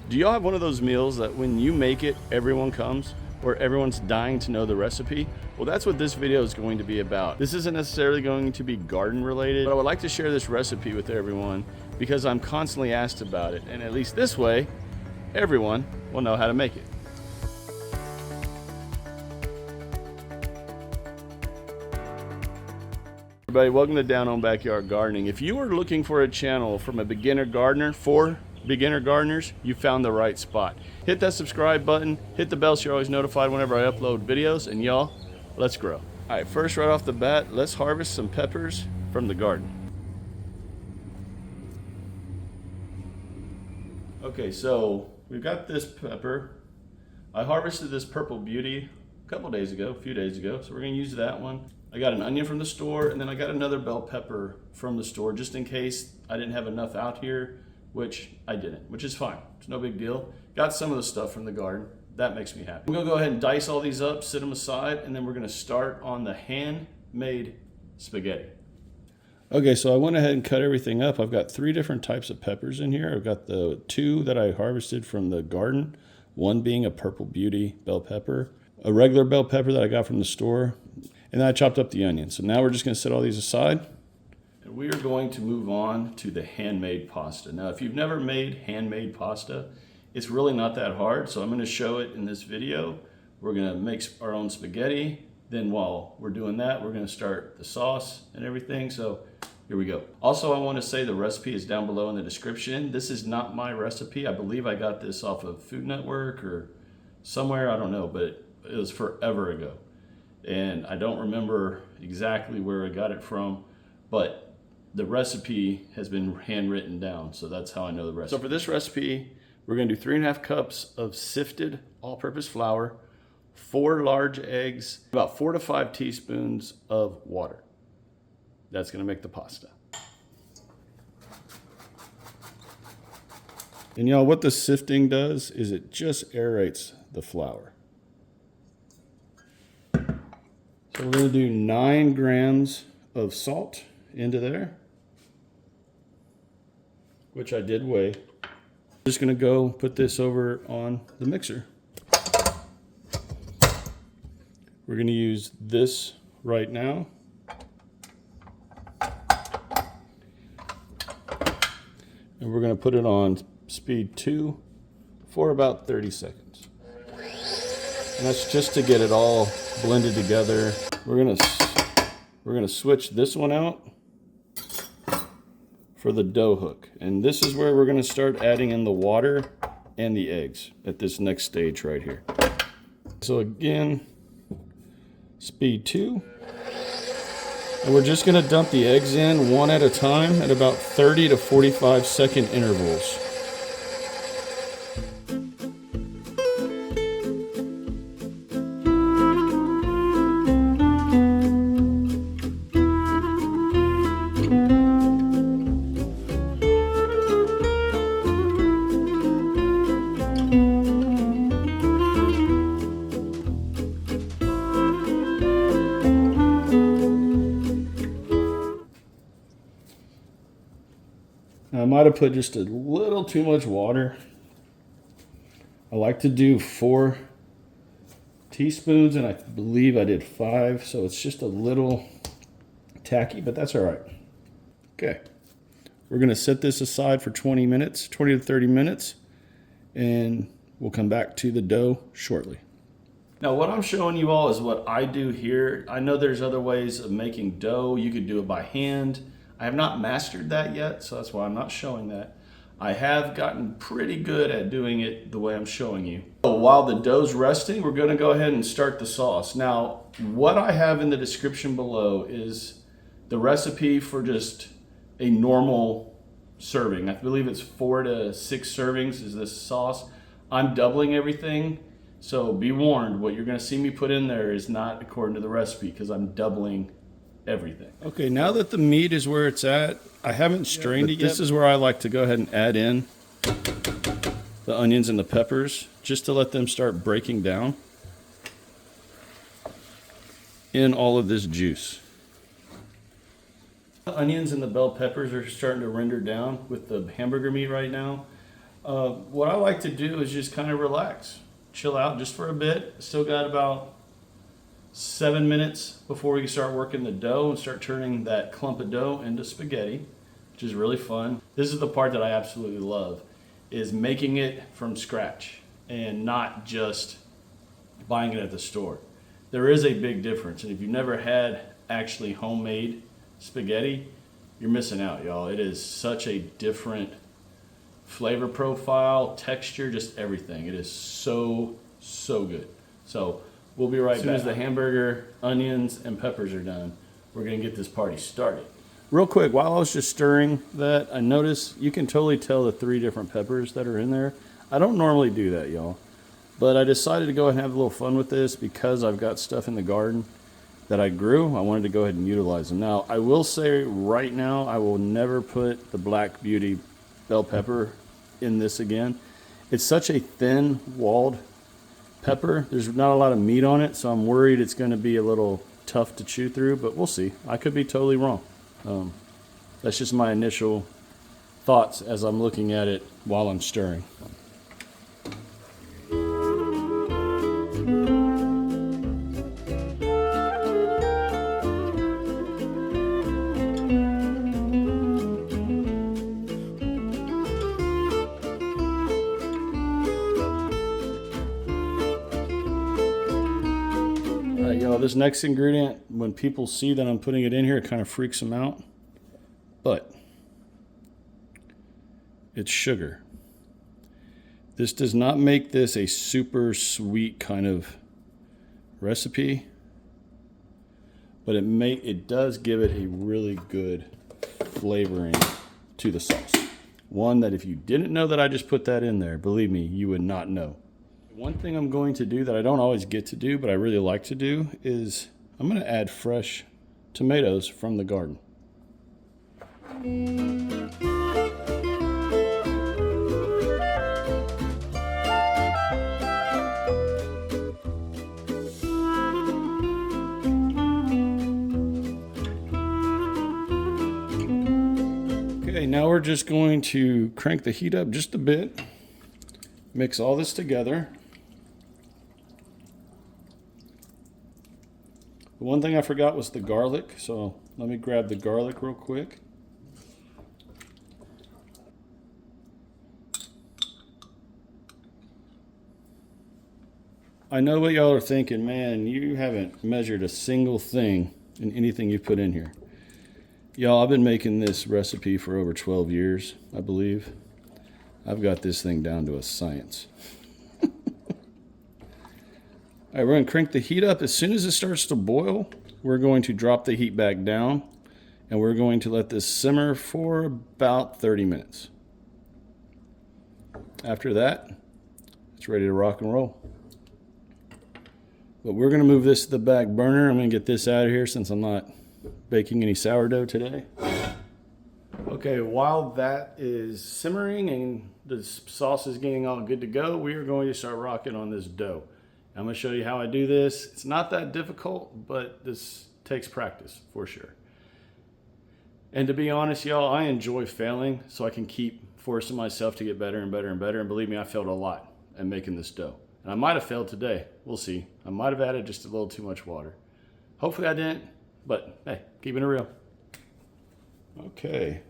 Do y'all have one of those meals that when you make it, everyone comes, or everyone's dying to know the recipe? Well, that's what this video is going to be about. This isn't necessarily going to be garden related, but I would like to share this recipe with everyone because I'm constantly asked about it. And at least this way, everyone will know how to make it. Everybody, welcome to Down Home Backyard Gardening. If you are looking for a channel from a beginner gardener for beginner gardeners, you found the right spot. Hit that subscribe button, hit the bell so you're always notified whenever I upload videos, and y'all, let's grow. All right, first right off the bat, let's harvest some peppers from the garden. Okay, so we've got this pepper. I harvested this Purple Beauty a few days ago, so we're gonna use that one. I got an onion from the store, and then I got another bell pepper from the store just in case I didn't have enough out here, which I didn't, which is fine. It's no big deal. Got some of the stuff from the garden. That makes me happy. I'm gonna go ahead and dice all these up, sit them aside, and then we're gonna start on the handmade spaghetti. Okay, so I went ahead and cut everything up. I've got 3 different types of peppers in here. I've got the 2 that I harvested from the garden, one being a Purple Beauty bell pepper, a regular bell pepper that I got from the store, and then I chopped up the onion. So now we're just gonna set all these aside. And we are going to move on to the handmade pasta. Now, if you've never made handmade pasta, it's really not that hard. So I'm gonna show it in this video. We're gonna make our own spaghetti. Then while we're doing that, we're gonna start the sauce and everything. So here we go. Also, I wanna say the recipe is down below in the description. This is not my recipe. I believe I got this off of Food Network or somewhere, I don't know, but it was forever ago. And I don't remember exactly where I got it from, but the recipe has been handwritten down, so that's how I know the recipe. So for this recipe, we're gonna do 3.5 cups of sifted all-purpose flour, 4 large eggs, about 4 to 5 teaspoons of water. That's gonna make the pasta. And y'all, what the sifting does is it just aerates the flour. So we're gonna do 9 grams of salt into there, which I did weigh. Just gonna go put this over on the mixer. We're gonna use this right now. And we're gonna put it on speed 2 for about 30 seconds. And that's just to get it all blended together. We're gonna switch this one out for the dough hook. And this is where we're gonna start adding in the water and the eggs at this next stage right here. So again, speed 2. And we're just gonna dump the eggs in one at a time at about 30 to 45 second intervals. I might have put just a little too much water. I like to do 4 teaspoons, and I believe I did 5, so it's just a little tacky, but that's all right. Okay, we're gonna set this aside for 20 to 30 minutes, and we'll come back to the dough shortly. Now, what I'm showing you all is what I do here. I know there's other ways of making dough. You could do it by hand. I have not mastered that yet, so that's why I'm not showing that. I have gotten pretty good at doing it the way I'm showing you. So while the dough's resting, we're gonna go ahead and start the sauce. Now, what I have in the description below is the recipe for just a normal serving. I believe it's 4 to 6 servings is this sauce. I'm doubling everything, so be warned, what you're gonna see me put in there is not according to the recipe because I'm doubling everything. Okay, now that the meat is where it's at, I haven't strained it yet. This is where I like to go ahead and add in the onions and the peppers just to let them start breaking down in all of this juice. The onions and the bell peppers are starting to render down with the hamburger meat right now. What I like to do is just kind of relax, chill out just for a bit. Still got about 7 minutes before we can start working the dough and start turning that clump of dough into spaghetti, which is really fun. This is the part that I absolutely love, is making it from scratch and not just buying it at the store. There is a big difference, and if you've never had actually homemade spaghetti, you're missing out, y'all. It is such a different flavor profile, texture, just everything. It is so good. So we'll be right back. As soon as the hamburger, onions, and peppers are done, we're gonna get this party started. Real quick, while I was just stirring that, I noticed you can totally tell the 3 different peppers that are in there. I don't normally do that, y'all, but I decided to go ahead and have a little fun with this because I've got stuff in the garden that I grew. I wanted to go ahead and utilize them. Now, I will say right now, I will never put the Black Beauty bell pepper in this again. It's such a thin walled pepper. There's not a lot of meat on it, so I'm worried it's going to be a little tough to chew through, but we'll see. I could be totally wrong. That's just my initial thoughts as I'm looking at it while I'm stirring. This next ingredient, when people see that I'm putting it in here, it kind of freaks them out, but it's sugar. This does not make this a super sweet kind of recipe, but it does give it a really good flavoring to the sauce. One that if you didn't know that I just put that in there, believe me, you would not know. One thing I'm going to do that I don't always get to do, but I really like to do, is I'm going to add fresh tomatoes from the garden. Okay, now we're just going to crank the heat up just a bit, mix all this together. The one thing I forgot was the garlic, so let me grab the garlic real quick. I know what y'all are thinking, man, you haven't measured a single thing in anything you put in here. Y'all, I've been making this recipe for over 12 years, I believe. I've got this thing down to a science. All right, we're going to crank the heat up. As soon as it starts to boil, we're going to drop the heat back down, and we're going to let this simmer for about 30 minutes. After that, it's ready to rock and roll. But we're going to move this to the back burner. I'm going to get this out of here since I'm not baking any sourdough today. Okay, while that is simmering and the sauce is getting all good to go, we are going to start rocking on this dough. I'm going to show you how I do this. It's not that difficult, but this takes practice for sure. And to be honest, y'all, I enjoy failing so I can keep forcing myself to get better and better and better. And believe me, I failed a lot at making this dough. And I might have failed today. We'll see. I might have added just a little too much water. Hopefully I didn't, but hey, keeping it real. Okay.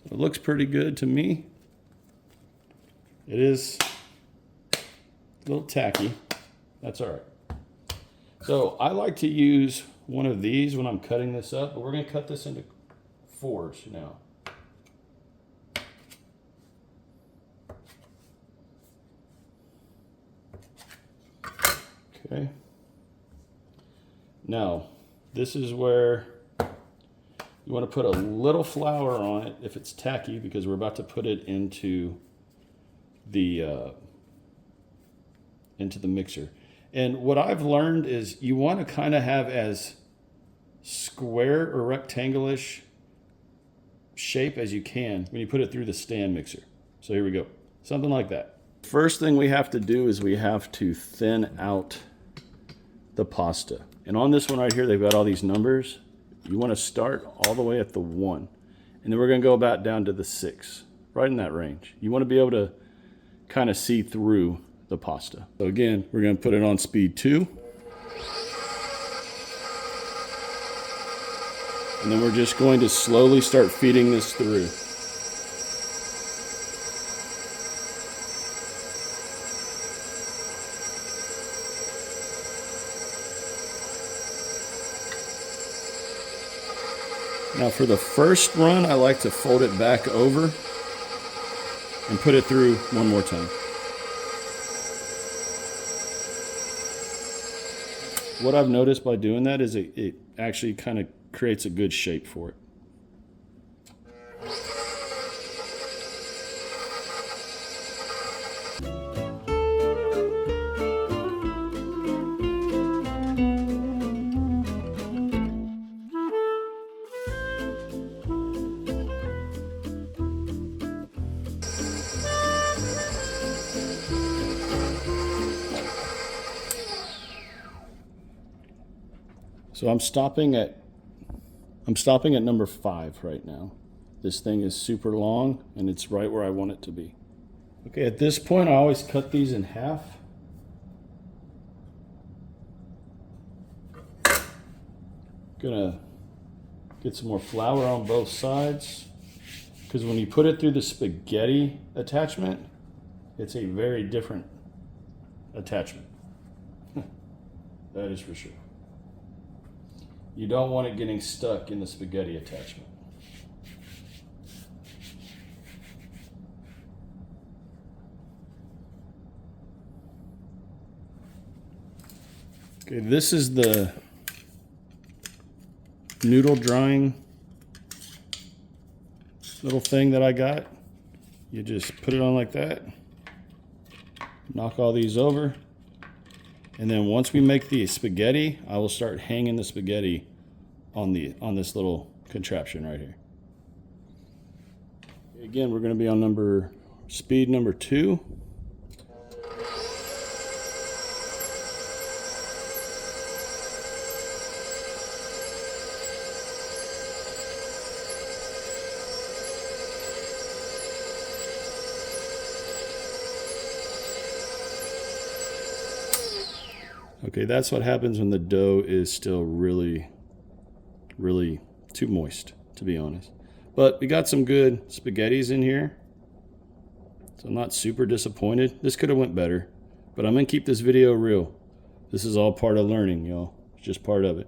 It looks pretty good to me. It is a little tacky. That's all right. So I like to use one of these when I'm cutting this up, but we're going to cut this into 4s now. Okay. Now, this is where you want to put a little flour on it if it's tacky, because we're about to put it into the mixer. And what I've learned is you want to kind of have as square or rectangle-ish shape as you can when you put it through the stand mixer. So here we go. Something like that. First thing we have to do is we have to thin out the pasta. And on this one right here, they've got all these numbers. You want to start all the way at the 1. And then we're going to go about down to the 6 right in that range. You want to be able to kind of see through the pasta. So again, we're going to put it on speed 2. And then we're just going to slowly start feeding this through. Now for the first run, I like to fold it back over and put it through one more time. What I've noticed by doing that is it actually kind of creates a good shape for it. So I'm stopping at number 5 right now. This thing is super long and it's right where I want it to be. Okay, at this point I always cut these in half. Gonna get some more flour on both sides, because when you put it through the spaghetti attachment, it's a very different attachment. That is for sure. You don't want it getting stuck in the spaghetti attachment. Okay, this is the noodle drying little thing that I got. You just put it on like that, knock all these over. And then once we make the spaghetti, I will start hanging the spaghetti on this little contraption right here. Again, we're going to be on speed number 2. Okay, that's what happens when the dough is still really, really too moist, to be honest. But we got some good spaghettis in here, so I'm not super disappointed. This could have went better, but I'm gonna keep this video real. This is all part of learning, y'all. It's just part of it.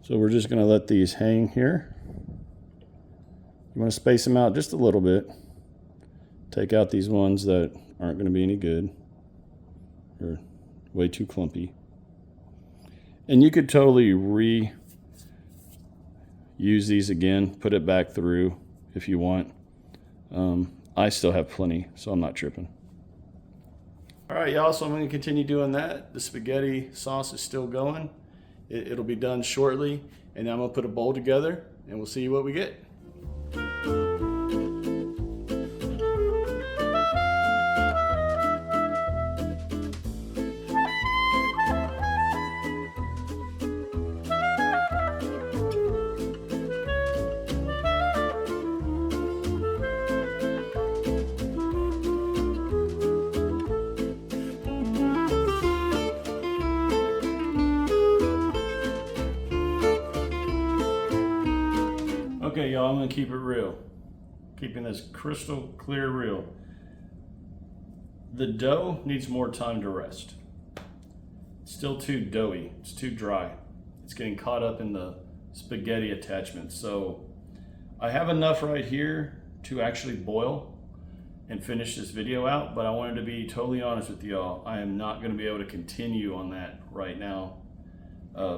So we're just gonna let these hang here. You wanna space them out just a little bit. Take out these ones that aren't gonna be any good, or way too clumpy. And you could totally reuse these again, put it back through if you want. I still have plenty, so I'm not tripping. All right, y'all, so I'm gonna continue doing that. The spaghetti sauce is still going. It'll be done shortly, and then I'm gonna put a bowl together and we'll see what we get. Okay, y'all, I'm gonna keep it real. Keeping this crystal clear real. The dough needs more time to rest. It's still too doughy, it's too dry. It's getting caught up in the spaghetti attachment. So I have enough right here to actually boil and finish this video out, but I wanted to be totally honest with y'all. I am not gonna be able to continue on that right now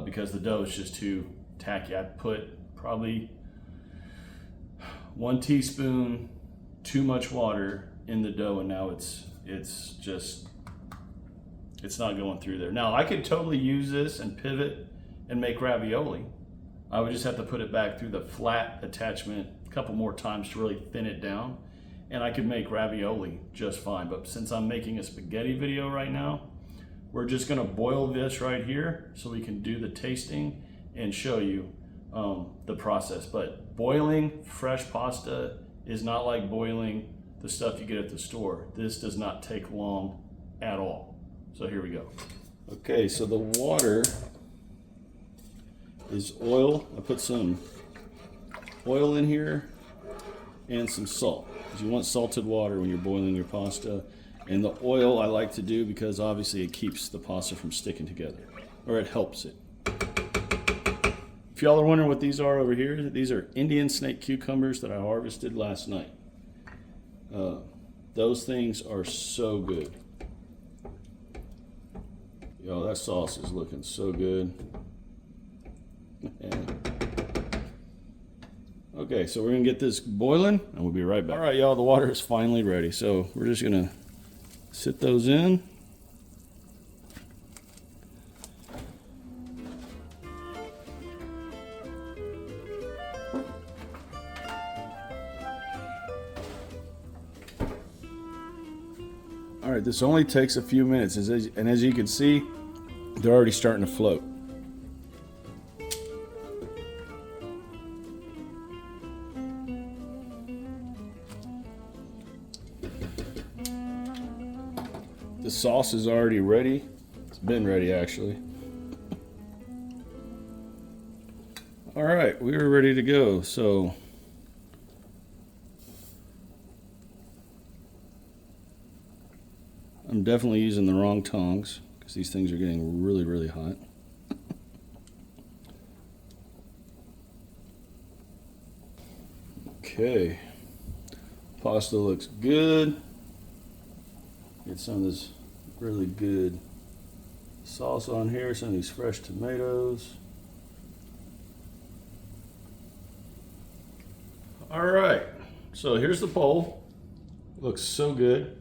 because the dough is just too tacky. I put probably 1 teaspoon too much water in the dough, and now it's not going through there. Now I could totally use this and pivot and make ravioli. I would just have to put it back through the flat attachment a couple more times to really thin it down, and I could make ravioli just fine. But since I'm making a spaghetti video right now, we're just gonna boil this right here so we can do the tasting and show you the process. But boiling fresh pasta is not like boiling the stuff you get at the store. This does not take long at all. So here we go. Okay, so the water is oil. I put some oil in here and some salt, because you want salted water when you're boiling your pasta. And the oil I like to do because obviously it keeps the pasta from sticking together, or it helps it. If y'all are wondering what these are over here, these are Indian snake cucumbers that I harvested last night. Those things are so good. Yo, that sauce is looking so good. Okay, so we're gonna get this boiling and we'll be right back. All right, y'all, the water is finally ready. So we're just gonna sit those in. All right, this only takes a few minutes, and as you can see, they're already starting to float. The sauce is already ready. It's been ready, actually. All right, we are ready to go. So I'm definitely using the wrong tongs because these things are getting really, really hot. Okay, pasta looks good. Get some of this really good sauce on here, some of these fresh tomatoes. All right, so here's the bowl. Looks so good.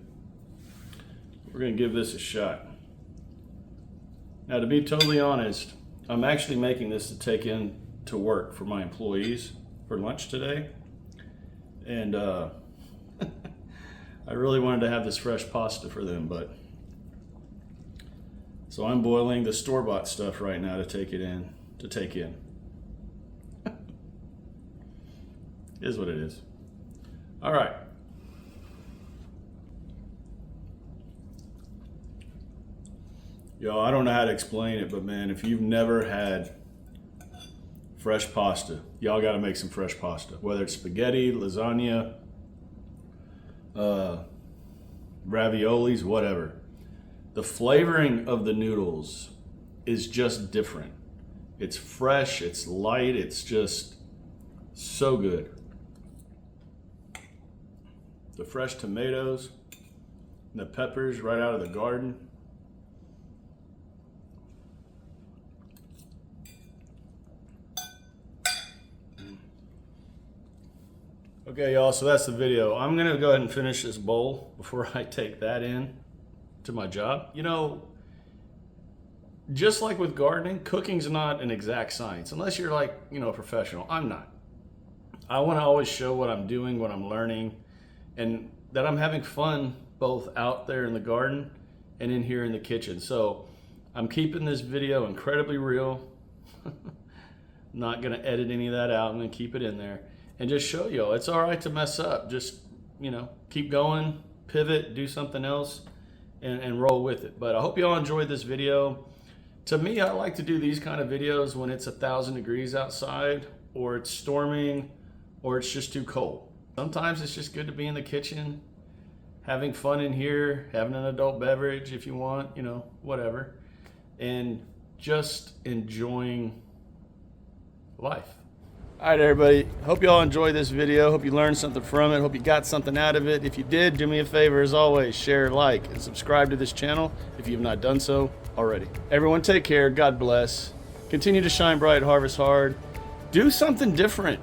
We're gonna give this a shot. Now, to be totally honest, I'm actually making this to take in to work for my employees for lunch today. And I really wanted to have this fresh pasta for them, but so I'm boiling the store-bought stuff right now to take in. Is what it is. All right. Yo, I don't know how to explain it, but man, if you've never had fresh pasta, y'all got to make some fresh pasta. Whether it's spaghetti, lasagna, raviolis, whatever. The flavoring of the noodles is just different. It's fresh, it's light, it's just so good. The fresh tomatoes and the peppers right out of the garden. Okay, y'all, so that's the video. I'm gonna go ahead and finish this bowl before I take that in to my job. You know, just like with gardening, cooking's not an exact science, unless you're like, you know, a professional. I'm not. I wanna always show what I'm doing, what I'm learning, and that I'm having fun both out there in the garden and in here in the kitchen. So I'm keeping this video incredibly real. Not gonna edit any of that out. I'm gonna keep it in there and just show you it's all right to mess up. Just, you know, keep going, pivot, do something else, and roll with it. But I hope you all enjoyed this video. To me, I like to do these kind of videos when it's 1,000 degrees outside, or it's storming, or it's just too cold. Sometimes it's just good to be in the kitchen, having fun in here, having an adult beverage if you want, you know, whatever, and just enjoying life. All right, everybody. Hope you all enjoyed this video. Hope you learned something from it. Hope you got something out of it. If you did, do me a favor, as always, share, like, and subscribe to this channel if you have not done so already. Everyone take care. God bless. Continue to shine bright, harvest hard. Do something different.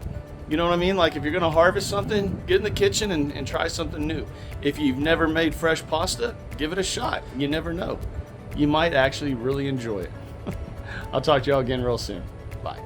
You know what I mean? Like if you're gonna harvest something, get in the kitchen and try something new. If you've never made fresh pasta, give it a shot. You never know. You might actually really enjoy it. I'll talk to y'all again real soon. Bye.